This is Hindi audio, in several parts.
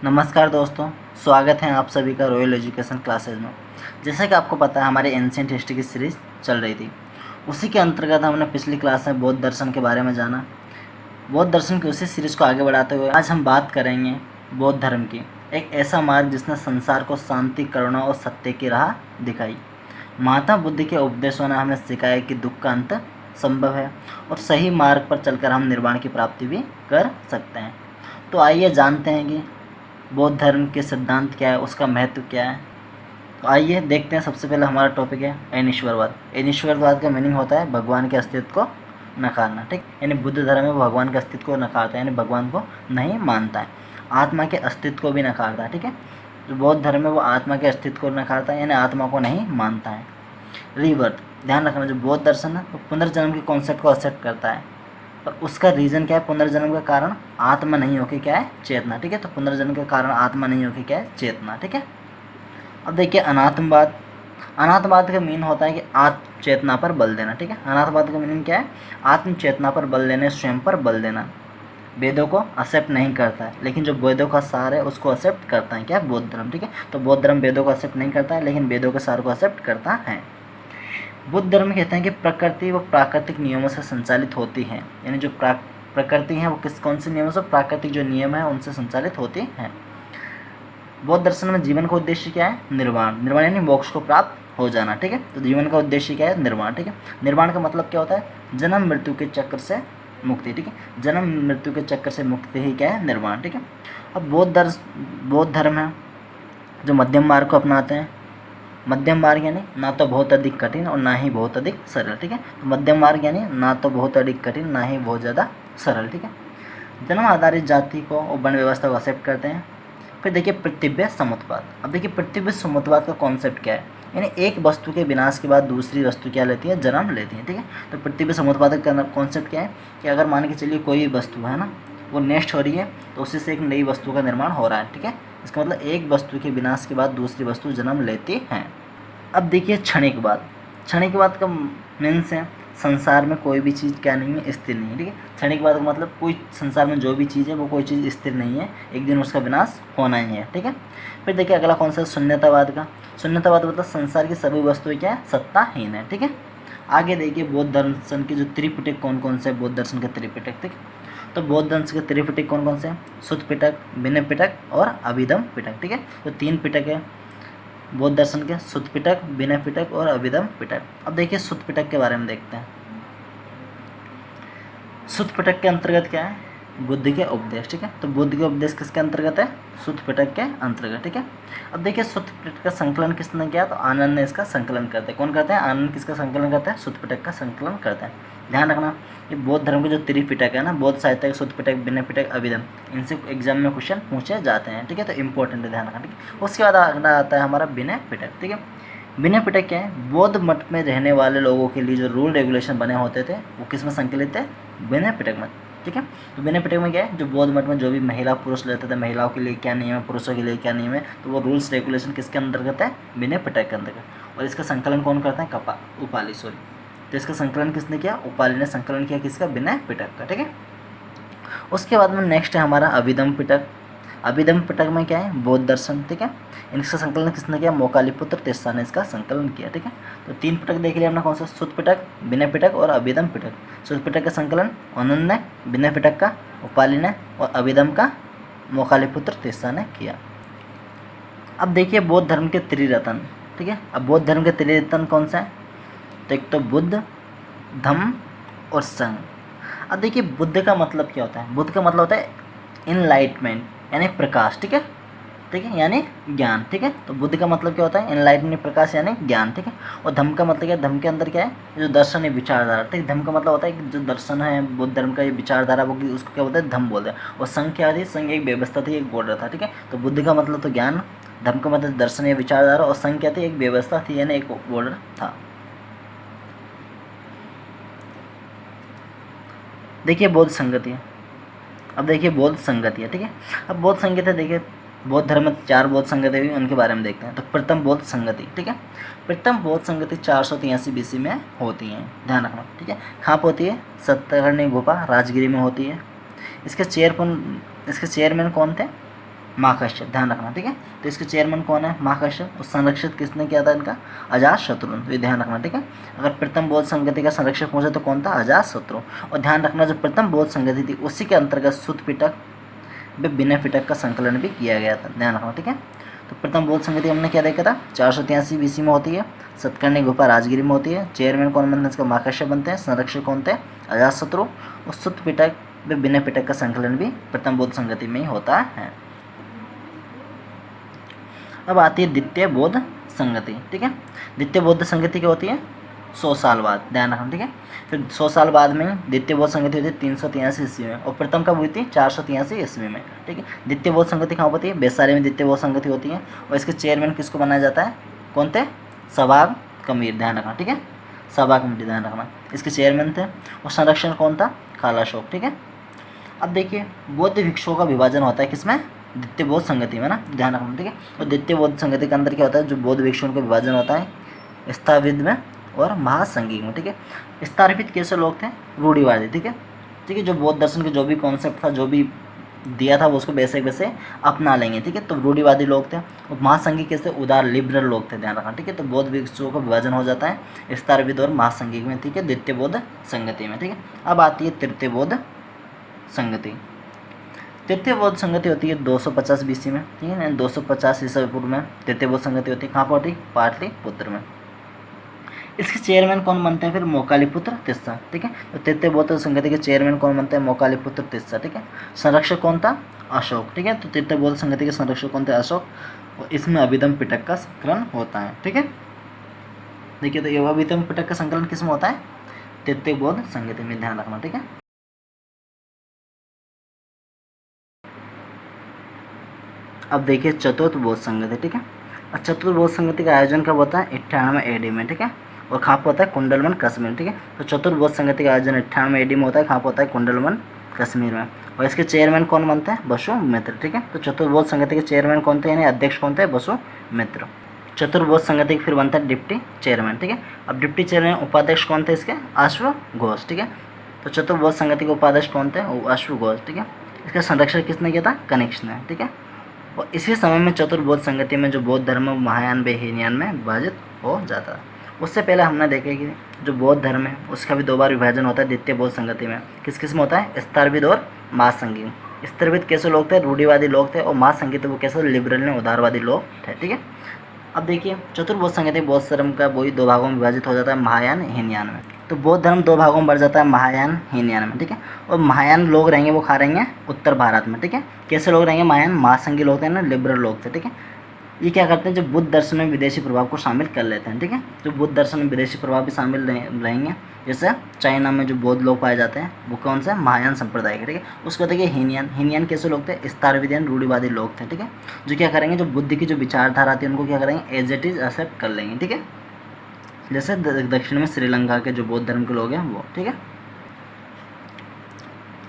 नमस्कार दोस्तों, स्वागत है आप सभी का रॉयल एजुकेशन क्लासेज में। जैसा कि आपको पता है हमारी एंशिएंट हिस्ट्री की सीरीज़ चल रही थी, उसी के अंतर्गत हमने पिछली क्लास में बौद्ध दर्शन के बारे में जाना। बौद्ध दर्शन की उसी सीरीज़ को आगे बढ़ाते हुए आज हम बात करेंगे बौद्ध धर्म की, एक ऐसा मार्ग जिसने संसार को शांति, करुणा और सत्य की राह दिखाई। महात्मा बुद्ध के उपदेशों ने हमें सिखाया कि दुख का अंत संभव है और सही मार्ग पर चलकर हम निर्वाण की प्राप्ति भी कर सकते हैं। तो आइए जानते हैं कि बौद्ध धर्म के सिद्धांत क्या है, उसका महत्व क्या है। तो आइए देखते हैं। सबसे पहले हमारा टॉपिक है अनिश्वरवाद। अनिश्वरवाद का मीनिंग होता है भगवान के अस्तित्व को नकारना, ठीक। यानी बुद्ध धर्म में भगवान के अस्तित्व को नकारता है, यानी भगवान को नहीं मानता है, आत्मा के अस्तित्व को भी नकारता है, ठीक है। जो बौद्ध धर्म में वो आत्मा के अस्तित्व को नकारता है, यानी आत्मा को नहीं मानता है। रीबर्थ, ध्यान रखना, जो बौद्ध दर्शन है वो पुनर्जन्म के कॉन्सेप्ट को एक्सेप्ट करता है, पर उसका रीज़न क्या है? पुनर्जन्म का कारण आत्मा नहीं होकर क्या है? चेतना, ठीक है। तो पुनर्जन्म के कारण आत्मा नहीं होकर क्या है? चेतना, ठीक है। अब देखिए अनात्मवाद। अनात्मवाद का मीन होता है कि आत्म चेतना पर बल देना, ठीक है। अनात्मवाद का मीनिंग क्या है? आत्म चेतना पर बल देने, स्वयं पर बल देना। वेदों को एक्सेप्ट नहीं करता है, लेकिन जो वेदों का सार है उसको एक्सेप्ट करता है क्या? बौद्ध धर्म, ठीक है। तो बौद्ध धर्म वेदों को एक्सेप्ट नहीं करता है, लेकिन वेदों के सार को एक्सेप्ट करता है। बुद्ध धर्म कहते हैं कि प्रकृति वो प्राकृतिक नियमों से संचालित होती है, यानी जो प्रकृति है वो कौन से नियमों से? प्राकृतिक जो नियम है उनसे संचालित होती है। बौद्ध दर्शन में जीवन का उद्देश्य क्या है? निर्वाण। निर्वाण यानी मोक्ष को प्राप्त हो जाना, ठीक है। तो जीवन का उद्देश्य क्या है? निर्वाण, ठीक है। निर्वाण का मतलब क्या होता है? जन्म मृत्यु के चक्र से मुक्ति, ठीक है। जन्म मृत्यु के चक्कर से मुक्ति ही क्या है? निर्वाण, ठीक है। अब बौद्ध धर्म है जो मध्यम मार्ग को अपनाते हैं। मध्यम मार्ग यानी ना तो बहुत अधिक कठिन और ना ही बहुत अधिक सरल, ठीक है। तो मध्यम मार्ग यानी ना तो बहुत अधिक कठिन, ना ही बहुत ज़्यादा सरल, ठीक है। जन्म आधारित जाति को और वर्ण व्यवस्था को एक्सेप्ट करते हैं। फिर देखिए पृथ्वी समुत्पाद। अब देखिए पृथ्वी समुत्पाद का कॉन्सेप्ट क्या है? यानी एक वस्तु के विनाश के बाद दूसरी वस्तु क्या लेती है? जन्म लेती है, ठीक है। तो पृथ्वी समुत्पाद का कॉन्सेप्ट क्या है कि अगर मान के चलिए कोई वस्तु है ना, वो नष्ट हो रही है, तो उसी से एक नई वस्तु का निर्माण हो रहा है, ठीक है। इसका मतलब एक वस्तु के विनाश के बाद दूसरी वस्तु जन्म लेती है। अब देखिए क्षणिकवाद। क्षणिकवाद का मीन्स है संसार में कोई भी चीज़ क्या नहीं है? स्थिर नहीं है, ठीक है। क्षणिकवाद का मतलब कोई संसार में जो भी चीज़ है वो कोई चीज़ स्थिर नहीं है, एक दिन उसका विनाश होना ही है, ठीक है। फिर देखिए अगला कौन सा? शून्यतावाद का। शून्यतावाद मतलब संसार की सभी वस्तुएं क्या है? सत्ताहीन है, ठीक है। आगे देखिए बौद्ध दर्शन के जो त्रिपिटक कौन कौन से? बौद्ध दर्शन के त्रिपिटक, ठीक है। तो बौद्ध दर्शन के त्रिपिटक कौन कौन से हैं? सुत्त पिटक, विनय पिटक और अभिधम पिटक, ठीक है। तो 3 पिटक है बौद्ध दर्शन के, सुत्त पिटक, विनय पिटक और अभिधम पिटक। अब देखिए सुत्त पिटक के बारे में देखते हैं। सुत्त पिटक के अंतर्गत क्या है? बुद्ध के उपदेश, ठीक है। तो बुद्ध के उपदेश किसके अंतर्गत है? सुत्त पिटक के अंतर्गत, ठीक है। अब देखिए सुत्त पिटक का संकलन किसने किया? तो आनंद ने इसका संकलन करते हैं। कौन करते हैं? आनंद किसका संकलन करते हैं? सुत्त पिटक का संकलन करते हैं। ध्यान रखना ये बौद्ध धर्म के जो त्रिपिटक है ना, बौद्ध साहित्य सुत्त पिटक, विनय पिटक, अभिधम, इनसे एग्जाम में क्वेश्चन पूछे जाते हैं, ठीक है। तो इंपॉर्टेंट है, ध्यान रखना, ठीक है। उसके बाद अगला आता है हमारा विनय पिटक, ठीक है। विनय पिटक क्या है? बौद्ध मठ में रहने वाले लोगों के लिए जो रूल रेगुलेशन बने होते थे वो किस में संकलित है? विनय पिटक में, ठीक है। तो विनय पिटक में क्या है? जो बौद्ध मठ में जो भी महिला पुरुष रहते थे, महिलाओं के लिए क्या नियम है, पुरुषों के लिए क्या नियम है, तो वो रूल्स रेगुलेशन किसके अंतर्गत है? विनय पिटक के अंतर्गत। और इसका संकलन कौन करता है? उपाली, सॉरी। तो इसका संकलन किसने किया? उपाली ने संकलन किया किसका? विनय पिटक का, ठीक है। उसके बाद में नेक्स्ट है हमारा अभिधम पिटक। अभिधम पिटक में क्या है? बौद्ध दर्शन, ठीक है। इनका संकलन किसने किया? मोकालीपुत्र तिस्सा ने इसका संकलन किया, ठीक है। तो 3 पिटक देख लिया हमने, कौन सा? सुत्त पिटक, विनय पिटक और अभिधम पिटक। सुत्त पिटक का संकलन आनंद ने, विनय पिटक का उपाली ने और अभिधम का मोकालीपुत्र तिस्सा ने किया। अब देखिए बौद्ध धर्म के त्रिरत्न, ठीक है। अब बौद्ध धर्म के त्रिरत्न कौन सा है? तो एक तो बुद्ध, धम्म और संघ। अब देखिए बुद्ध का मतलब क्या होता है? बुद्ध का मतलब होता है इनलाइटमेंट, यानी प्रकाश, ठीक है, ठीक है, यानी ज्ञान, ठीक है। तो बुद्ध का मतलब क्या होता है? इनलाइटमेंट, प्रकाश यानी ज्ञान, ठीक है। और धम्म का मतलब क्या है? धम्म के अंदर क्या है? जो दर्शन है, विचारधारा, ठीक है। धम्म का मतलब होता है कि जो दर्शन है बुद्ध धर्म का, ये विचारधारा, वो उसको क्या बोलते हैं? धम्म बोलते हैं। और संघ क्या थी? संघ एक व्यवस्था थी, एक बॉर्डर था, ठीक है। तो बुद्ध का मतलब तो ज्ञान, धम्म का मतलब दर्शन या विचारधारा, और संघ क्या थी? एक व्यवस्था थी, यानी एक बॉर्डर था। देखिए बौद्ध संगति है। अब देखिए बौद्ध संगति है, ठीक है। अब बौद्ध संगति है, देखिए बौद्ध धर्म में 4 बौद्ध संगति हुई, उनके बारे में देखते हैं। तो प्रथम बौद्ध संगति, ठीक है। प्रथम बौद्ध संगति 483 BC में होती हैं, ध्यान रखना, ठीक है। कहाँ पर होती है? सत्तरगढ़ गुफा, राजगिरी में होती है। इसके चेयरमैन कौन थे? महाकश्यप, ध्यान रखना, ठीक है। तो इसके चेयरमैन कौन है? महाकश्यप। और संरक्षित किसने किया था इनका? अजातशत्रु, तो ये ध्यान रखना, ठीक है। अगर प्रथम बौद्ध संगति का संरक्षक पूछे तो कौन था? अजातशत्रु। और ध्यान रखना जो प्रथम बौद्ध संगति थी उसी के अंतर्गत सुत्त पिटक व विनय पिटक का संकलन भी किया गया था, ध्यान रखना, ठीक है। तो प्रथम बौद्ध संगति हमने क्या देखा था? 483 BC में होती है, सतकर्णी गुफा राजगिरी में होती है। चेयरमैन कौन बनते हैं? इसका महाकश्यप बनते हैं। संरक्षक कौन थे? अजातशत्रु। और सुत्त पिटक व विनय पिटक का संकलन भी प्रथम बौद्ध संगति में ही होता है। अब आती है द्वितीय बौद्ध संगति, ठीक है। द्वितीय बौद्ध संगति क्या होती है? 100 साल बाद, ध्यान रखना, ठीक है। फिर 100 साल बाद में द्वितीय बौद्ध संगति होती है 383 ईस्वी में, और प्रथम कब हुई थी? 483 ईस्वी में, ठीक है। द्वितीय बौद्ध संगति कहाँ होती है? वैशाली में द्वितीय बौद्ध संगति होती है। और इसके चेयरमैन किसको बनाया जाता है? कौन थे? सवाग कमीर, ध्यान रखना, ठीक है। सवाग कमीर, ध्यान रखना, इसके चेयरमैन थे। और संरक्षण कौन था? कालाशोक, ठीक है। अब देखिए बौद्ध भिक्षुओं का विभाजन होता है किसमें? द्वितीय बौद्ध संगति में ना, ध्यान रखना, ठीक है। और द्वितीय बौद्ध संगति के अंदर क्या होता है? जो बौद्ध भिक्षुओं का विभाजन होता है स्थाविद में और महासंघिक में, ठीक है। स्थापित कैसे लोग थे? रूढ़िवादी, ठीक है, ठीक है। जो बौद्ध दर्शन के जो भी कॉन्सेप्ट था, जो भी दिया था वो उसको वैसे वैसे अपना लेंगे, ठीक है। तो रूढ़िवादी लोग थे। और महासंघिक कैसे? उदार लिबरल लोग थे, ध्यान रखना, ठीक है। तो बौद्ध भिक्षुओं का विभाजन हो जाता है स्थापित और महासंघिक में, ठीक है, द्वितीय बौद्ध संगति में, ठीक है। अब आती है तृतीय बौद्ध संगति। तृतीय बौद्ध संगति होती है 250 BC में, ठीक है। 250 ईसा पूर्व में तृतीय बौद्ध संगति होती है। कहाँ पर होती? पाटलिपुत्र में। इसके चेयरमैन कौन बनते हैं? फिर मोकालीपुत्र तिस्सा, ठीक है। तो तृतीय बौद्ध संगति के चेयरमैन कौन बनते हैं? मोकालीपुत्र तिस्सा, ठीक है। संरक्षक कौन था? अशोक, ठीक है। तो तृतीय बौद्ध संगति के संरक्षक कौन थे? अशोक। और इसमें अभिधम पिटक का संकलन होता है, ठीक है। देखिए तो ये अभिधम पिटक का संकलन किसमें होता है? तृतीय बौद्ध संगति में, ध्यान रखना, ठीक है। अब देखिए चतुर्थ बौद्ध संगति, ठीक है। और चतुर्थ बौद्ध संगति का आयोजन कब होता है? 98 AD में, ठीक है। और कहाँ पर होता है? कुंडलवन कश्मीर, ठीक है। तो चतुर्थ बौद्ध संगति का आयोजन 98 AD में होता है। कहाँ पर होता है? कुंडलवन कश्मीर में। और इसके चेयरमैन कौन बनते हैं? वसुमित्र, ठीक है। तो चतुर्थ बौद्ध संगति के चेयरमैन कौन थे, यानी अध्यक्ष कौन थे? वसुमित्र। चतुर्थ बौद्ध संगति फिर बनता है डिप्टी चेयरमैन, ठीक है। अब डिप्टी चेयरमैन उपाध्यक्ष कौन थे इसके? अश्वघोष, ठीक है। तो चतुर्थ बौद्ध संगति के उपाध्यक्ष कौन थे? अश्वघोष, ठीक है। इसका संरक्षण किसने किया था? कनिष्क ने, ठीक है। और इसी समय में चतुर्बौद्ध संगति में जो बौद्ध धर्म महायान व हीनयान में विभाजित हो जाता है। उससे पहले हमने देखे कि जो बौद्ध धर्म है उसका भी 2 बार विभाजन होता है द्वितीय बौद्ध संगति में। किस किस में होता है? स्तरविद और महासंघिक। स्तरविद कैसे लोग थे? रूढ़िवादी लोग थे। और महासंघिक वो कैसे? लिबरल ने उदारवादी लोग थे, ठीक है। अब देखिए चतुर्बौद्ध संगति बौद्ध धर्म का वही 2 भागों में विभाजित हो जाता है, महायान हीनयान में। तो बौद्ध धर्म 2 भागों में बढ़ जाता है, महायान हीनयान में, ठीक है। और महायान लोग रहेंगे वो खा रहेंगे उत्तर भारत में, ठीक है। कैसे लोग रहेंगे? महायान महासंघी लोग थे ना, लिबरल लोग थे, ठीक है। ये क्या करते हैं? जो बुद्ध दर्शन में विदेशी प्रभाव को शामिल कर लेते हैं, ठीक है। जो बुद्ध दर्शन में विदेशी प्रभाव भी शामिल रहेंगे, जैसे चाइना में जो बौद्ध लोग पाए जाते हैं वो कौन से? महायान संप्रदाय के, ठीक है। उसको देखिए हीनयान। हीनयान कैसे लोग थे? स्तरविदियन रूढ़िवादी लोग थे, ठीक है। जो क्या करेंगे? जो बुद्ध की जो विचारधारा थी उनको क्या करेंगे? एज इट इज एक्सेप्ट कर लेंगे, ठीक है। जैसे दक्षिण में श्रीलंका के जो बौद्ध धर्म के लोग हैं वो, ठीक है।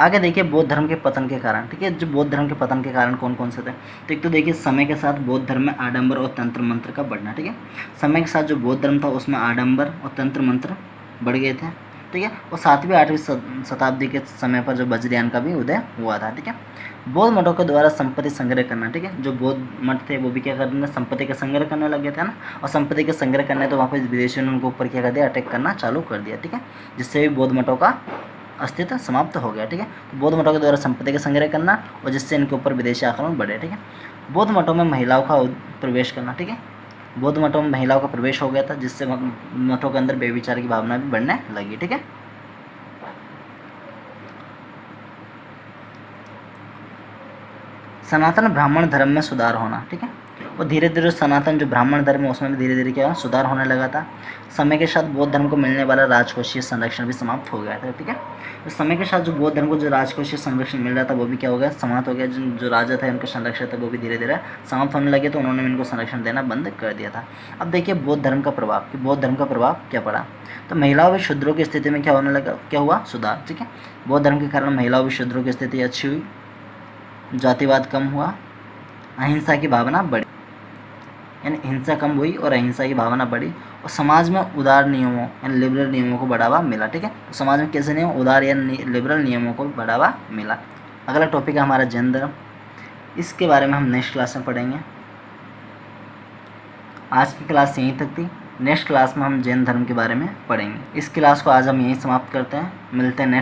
आगे देखिए बौद्ध धर्म के पतन के कारण, ठीक है। जो बौद्ध धर्म के पतन के कारण कौन कौन से थे? तो एक तो देखिए समय के साथ बौद्ध धर्म में आडंबर और तंत्र मंत्र का बढ़ना, ठीक है। समय के साथ जो बौद्ध धर्म था उसमें आडंबर और तंत्र मंत्र बढ़ गए थे, ठीक है। और 7वीं 8वीं शताब्दी के समय पर जो वज्रयान का भी उदय हुआ था, ठीक है। बौद्ध मठों के द्वारा संपत्ति संग्रह करना, ठीक है। जो बौद्ध मठ थे वो भी क्या करने? संपत्ति का संग्रह करने लगे थे ना। और संपत्ति का संग्रह करने तो वहाँ पर विदेशियों ने उनके ऊपर क्या कर दिया? अटैक करना चालू कर दिया, ठीक है। जिससे भी बौद्ध मठों का अस्तित्व समाप्त हो गया, ठीक है। तो बौद्ध मठों के द्वारा संपत्ति का संग्रह करना और जिससे इनके ऊपर विदेशी आक्रमण बढ़े, ठीक है। बौद्ध मठों में महिलाओं का प्रवेश करना, ठीक है। बौद्ध मठों में महिलाओं का प्रवेश हो गया था जिससे मठों के अंदर बेविचार की भावना भी बढ़ने लगी, ठीक है। सनातन ब्राह्मण धर्म में सुधार होना, ठीक है। और धीरे धीरे सनातन जो ब्राह्मण धर्म है उसमें भी धीरे धीरे क्या सुधार होने लगा था। समय के साथ बौद्ध धर्म को मिलने वाला राजकोषीय संरक्षण भी समाप्त हो गया था, ठीक है। तो समय के साथ जो बौद्ध धर्म को जो राजकोषीय संरक्षण मिल रहा था वो भी क्या हो गया? समाप्त हो गया। जो राजा थे उनके संरक्षक थे वो भी धीरे धीरे समाप्त होने लगे, तो उन्होंने इनको संरक्षण देना बंद कर दिया था। अब देखिए बौद्ध धर्म का प्रभाव, कि बौद्ध धर्म का प्रभाव क्या पड़ा। तो महिलाओं व शूद्रों की स्थिति में क्या होने लगा? क्या हुआ? सुधार, ठीक है। बौद्ध धर्म के कारण महिलाओं व शूद्रों की स्थिति अच्छी हुई, जातिवाद कम हुआ, अहिंसा की भावना बढ़ी, यानी हिंसा कम हुई और अहिंसा की भावना बढ़ी। और समाज में उदार नियमों यानी लिबरल नियमों को बढ़ावा मिला, ठीक है। तो समाज में कैसे नियम? उदार या लिबरल नियमों को बढ़ावा मिला। अगला टॉपिक है हमारा जैन धर्म। इसके बारे में हम नेक्स्ट क्लास में पढ़ेंगे। आज की क्लास यहीं तक थी। नेक्स्ट क्लास में हम जैन धर्म के बारे में पढ़ेंगे। इस क्लास को आज हम यहीं समाप्त करते हैं। मिलते हैं नेक्स्ट